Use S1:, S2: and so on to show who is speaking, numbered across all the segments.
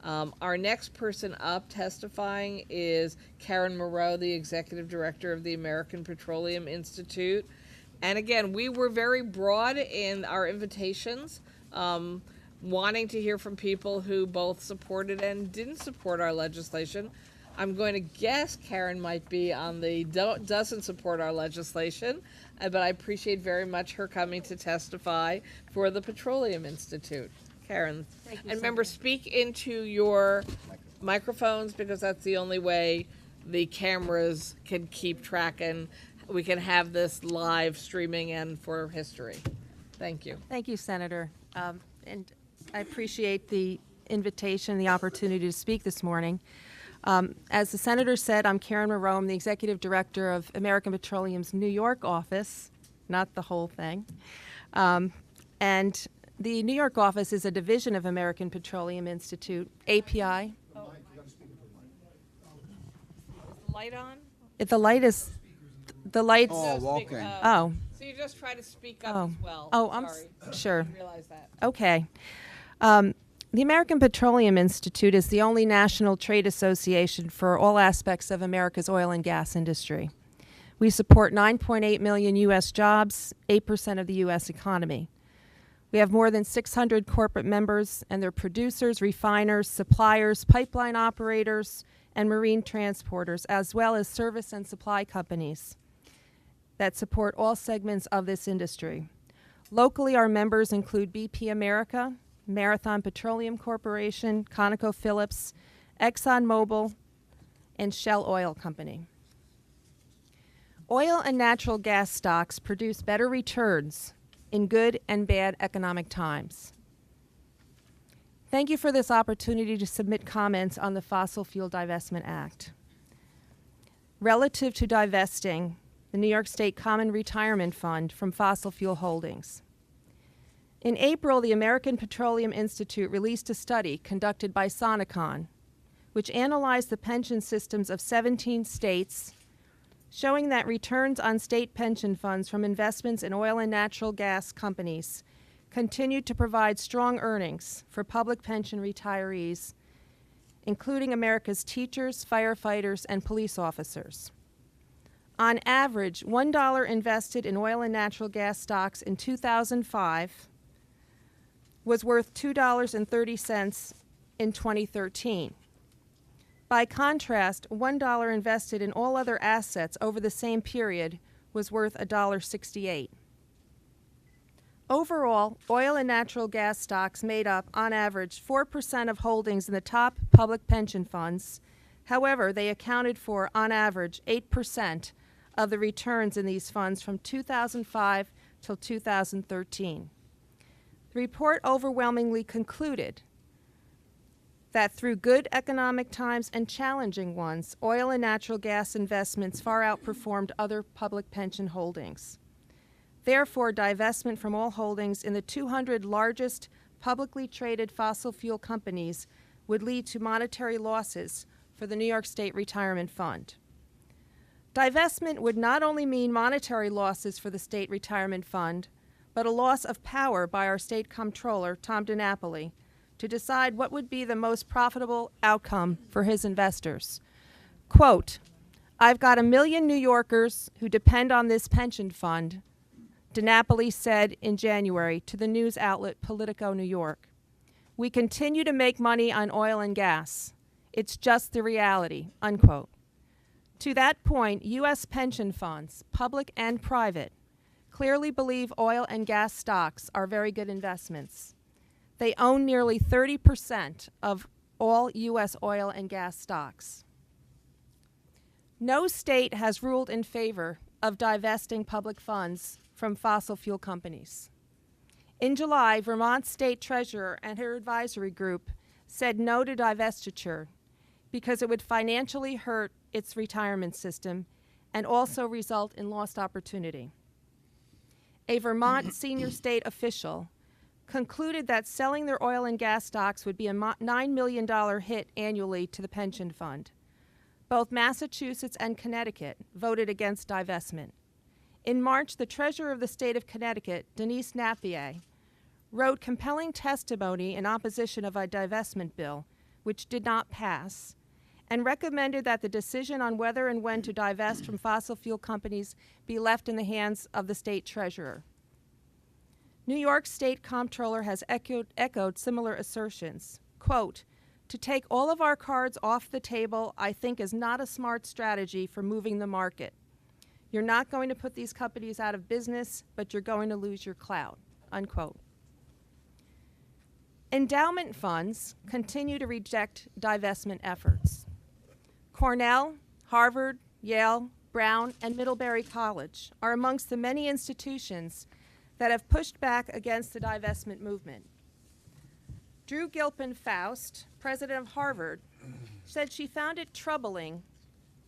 S1: Our next person up testifying is Karen Moreau, the Executive Director of the American Petroleum Institute. And again, we were very broad in our invitations, wanting to hear from people who both supported and didn't support our legislation. I'm going to guess Karen might be on the doesn't support our legislation, but I appreciate very much her coming to testify for the Petroleum Institute. Karen.
S2: Thank you,
S1: And remember,
S2: Senator.
S1: speak into your microphones because that's the only way the cameras can keep track and we can have this live streaming and for history. Thank you.
S2: Thank you, Senator. And I appreciate the invitation, the opportunity to speak this morning. As the Senator said, I'm Karen Moreau. I'm the Executive Director of American Petroleum's New York office, not the whole thing. And the New York office is a division of American Petroleum Institute, API.
S1: Is the light on?
S2: If the light is, the lights.
S3: Oh,
S1: Speak-
S3: okay.
S2: Oh.
S1: So you just try to speak up
S2: Oh.
S1: as well.
S2: Oh, I'm
S1: Sorry.
S2: sure.
S1: I realize that.
S2: Okay. The American Petroleum Institute is the only national trade association for all aspects of America's oil and gas industry. We support 9.8 million U.S. jobs, 8% of the U.S. economy. We have more than 600 corporate members, and they're producers, refiners, suppliers, pipeline operators, and marine transporters, as well as service and supply companies that support all segments of this industry. Locally, our members include BP America, Marathon Petroleum Corporation, ConocoPhillips, ExxonMobil, and Shell Oil Company. Oil and natural gas stocks produce better returns in good and bad economic times. Thank you for this opportunity to submit comments on the Fossil Fuel Divestment Act. Relative to divesting the New York State Common Retirement Fund from fossil fuel holdings. In April, the American Petroleum Institute released a study conducted by Sonicon, which analyzed the pension systems of 17 states, showing that returns on state pension funds from investments in oil and natural gas companies continued to provide strong earnings for public pension retirees, including America's teachers, firefighters, and police officers. On average, $1 invested in oil and natural gas stocks in 2005 was worth $2.30 in 2013. By contrast, $1 invested in all other assets over the same period was worth $1.68. Overall, oil and natural gas stocks made up, on average, 4% of holdings in the top public pension funds. However, they accounted for, on average, 8% of the returns in these funds from 2005 till 2013. The report overwhelmingly concluded that through good economic times and challenging ones, oil and natural gas investments far outperformed other public pension holdings. Therefore, divestment from all holdings in the 200 largest publicly traded fossil fuel companies would lead to monetary losses for the New York State Retirement Fund. Divestment would not only mean monetary losses for the State Retirement Fund, but a loss of power by our State Comptroller, Tom DiNapoli, to decide what would be the most profitable outcome for his investors. Quote, "I've got 1 million New Yorkers who depend on this pension fund," DiNapoli said in January to the news outlet Politico New York. "We continue to make money on oil and gas. It's just the reality," unquote. To that point, U.S. pension funds, public and private, clearly believe oil and gas stocks are very good investments. They own nearly 30% of all U.S. oil and gas stocks. No state has ruled in favor of divesting public funds from fossil fuel companies. In July, Vermont State Treasurer and her advisory group said no to divestiture because it would financially hurt its retirement system and also result in lost opportunity. A Vermont senior state official concluded that selling their oil and gas stocks would be a $9 million hit annually to the pension fund. Both Massachusetts and Connecticut voted against divestment. In March, the treasurer of the state of Connecticut, Denise Napier, wrote compelling testimony in opposition of a divestment bill, which did not pass, and recommended that the decision on whether and when to divest from fossil fuel companies be left in the hands of the state treasurer. New York State Comptroller has echoed similar assertions. Quote, "To take all of our cards off the table, I think, is not a smart strategy for moving the market. You're not going to put these companies out of business, but you're going to lose your clout," unquote. Endowment funds continue to reject divestment efforts. Cornell, Harvard, Yale, Brown, and Middlebury College are amongst the many institutions that have pushed back against the divestment movement. Drew Gilpin Faust, president of Harvard, said she found it troubling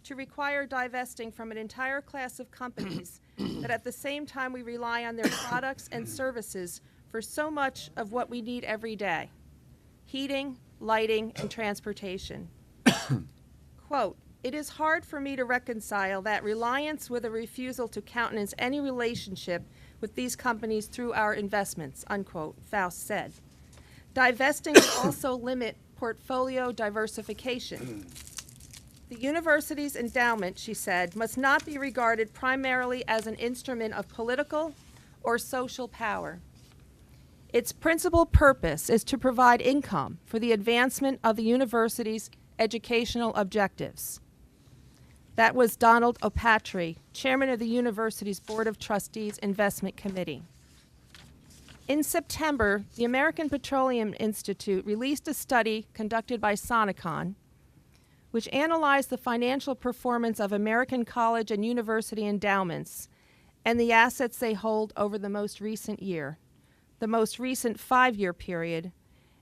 S2: to require divesting from an entire class of companies that at the same time we rely on their products and services for so much of what we need every day: heating, lighting, and transportation. Quote, "It is hard for me to reconcile that reliance with a refusal to countenance any relationship with these companies through our investments," unquote, Faust said. Divesting will also limit portfolio diversification. The university's endowment, she said, must not be regarded primarily as an instrument of political or social power. Its principal purpose is to provide income for the advancement of the university's educational objectives. That was Donald O'Patry, chairman of the university's Board of Trustees Investment Committee. In September, the American Petroleum Institute released a study conducted by Sonicon, which analyzed the financial performance of American college and university endowments and the assets they hold over the most recent year, the most recent 5-year period,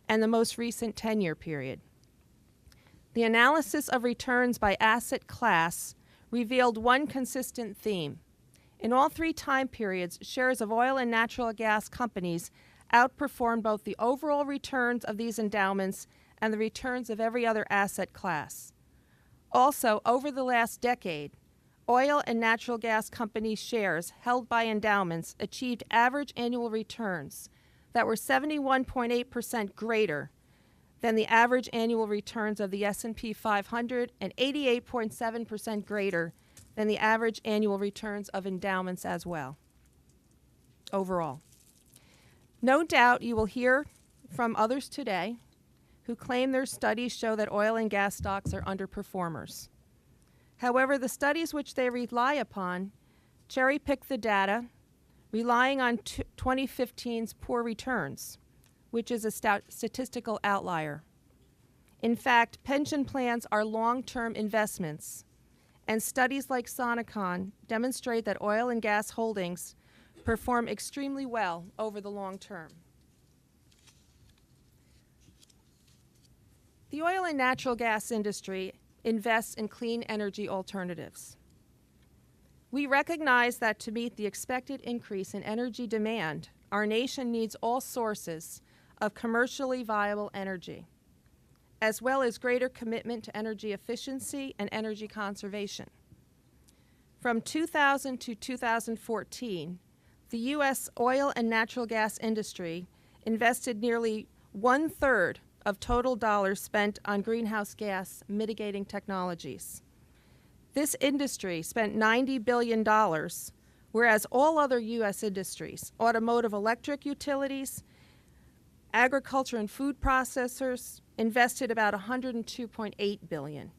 S2: and the most recent 10-year period. The analysis of returns by asset class revealed one consistent theme. In all 3 time periods, shares of oil and natural gas companies outperformed both the overall returns of these endowments and the returns of every other asset class. Also, over the last decade, oil and natural gas company shares held by endowments achieved average annual returns that were 71.8% greater than the average annual returns of the S&P 500 and 88.7% greater than the average annual returns of endowments as well, overall. No doubt you will hear from others today who claim their studies show that oil and gas stocks are underperformers. However, the studies which they rely upon cherry-pick the data, relying on 2015's poor returns, which is a statistical outlier. In fact, pension plans are long-term investments, and studies like Sonicon demonstrate that oil and gas holdings perform extremely well over the long term. The oil and natural gas industry invests in clean energy alternatives. We recognize that to meet the expected increase in energy demand, our nation needs all sources of commercially viable energy, as well as greater commitment to energy efficiency and energy conservation. From 2000 to 2014, the U.S. oil and natural gas industry invested nearly 1/3 of total dollars spent on greenhouse gas mitigating technologies. This industry spent $90 billion, whereas all other U.S. industries, automotive electric utilities, agriculture and food processors, invested about $102.8 billion.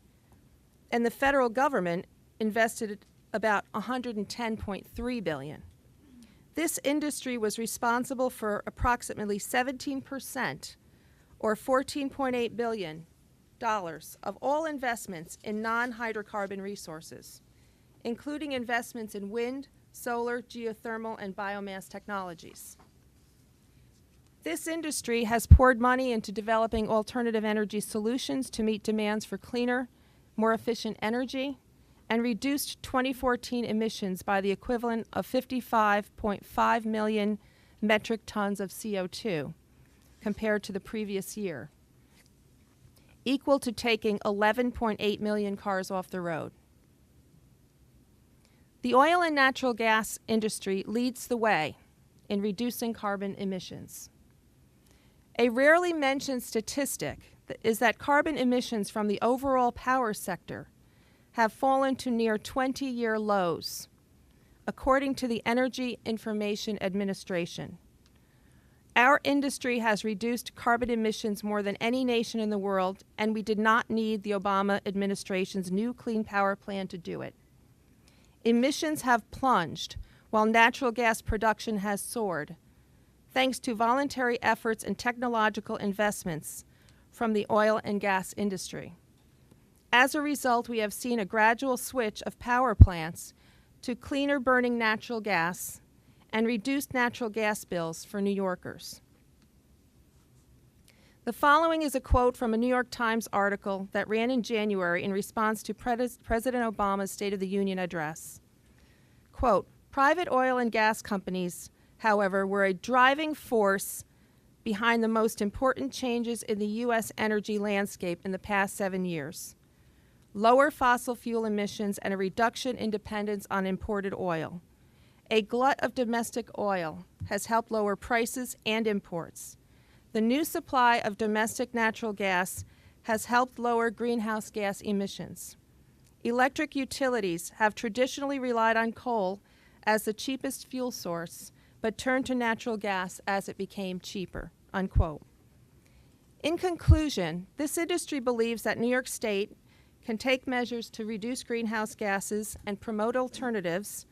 S2: And the federal government invested about $110.3 billion. This industry was responsible for approximately 17%, or $14.8 billion, of all investments in non-hydrocarbon resources, including investments in wind, solar, geothermal, and biomass technologies. This industry has poured money into developing alternative energy solutions to meet demands for cleaner, more efficient energy, and reduced 2014 emissions by the equivalent of 55.5 million metric tons of CO2 compared to the previous year, equal to taking 11.8 million cars off the road. The oil and natural gas industry leads the way in reducing carbon emissions. A rarely mentioned statistic is that carbon emissions from the overall power sector have fallen to near 20-year lows, according to the Energy Information Administration. Our industry has reduced carbon emissions more than any nation in the world, and we did not need the Obama administration's new Clean Power Plan to do it. Emissions have plunged while natural gas production has soared, thanks to voluntary efforts and technological investments from the oil and gas industry. As a result, we have seen a gradual switch of power plants to cleaner burning natural gas and reduced natural gas bills for New Yorkers. The following is a quote from a New York Times article that ran in January in response to President Obama's State of the Union address. Quote, "Private oil and gas companies, however, were a driving force behind the most important changes in the U.S. energy landscape in the past 7 years. Lower fossil fuel emissions and a reduction in dependence on imported oil. A glut of domestic oil has helped lower prices and imports. The new supply of domestic natural gas has helped lower greenhouse gas emissions. Electric utilities have traditionally relied on coal as the cheapest fuel source, but turned to natural gas as it became cheaper," unquote. In conclusion, this industry believes that New York State can take measures to reduce greenhouse gases and promote alternatives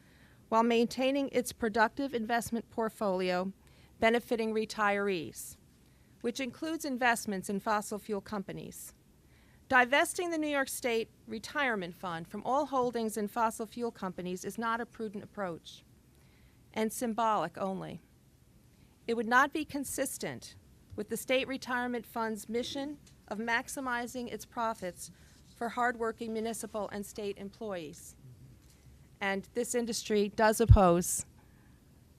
S2: while maintaining its productive investment portfolio benefiting retirees, which includes investments in fossil fuel companies. Divesting the New York State Retirement Fund from all holdings in fossil fuel companies is not a prudent approach, and symbolic only. It would not be consistent with the State Retirement Fund's mission of maximizing its profits for hardworking municipal and state employees. And this industry does oppose,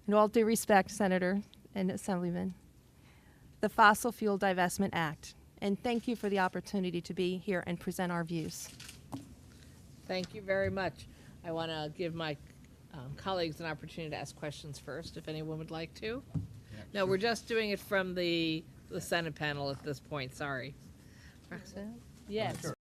S2: in all due respect, Senator and Assemblyman, the Fossil Fuel Divestment Act. And thank you for the opportunity to be here and present our views.
S1: Thank you very much. I want to give my colleagues an opportunity to ask questions first, if anyone would like to. No, we're just doing it from the Senate panel at this point, sorry. Roxanne? Yes.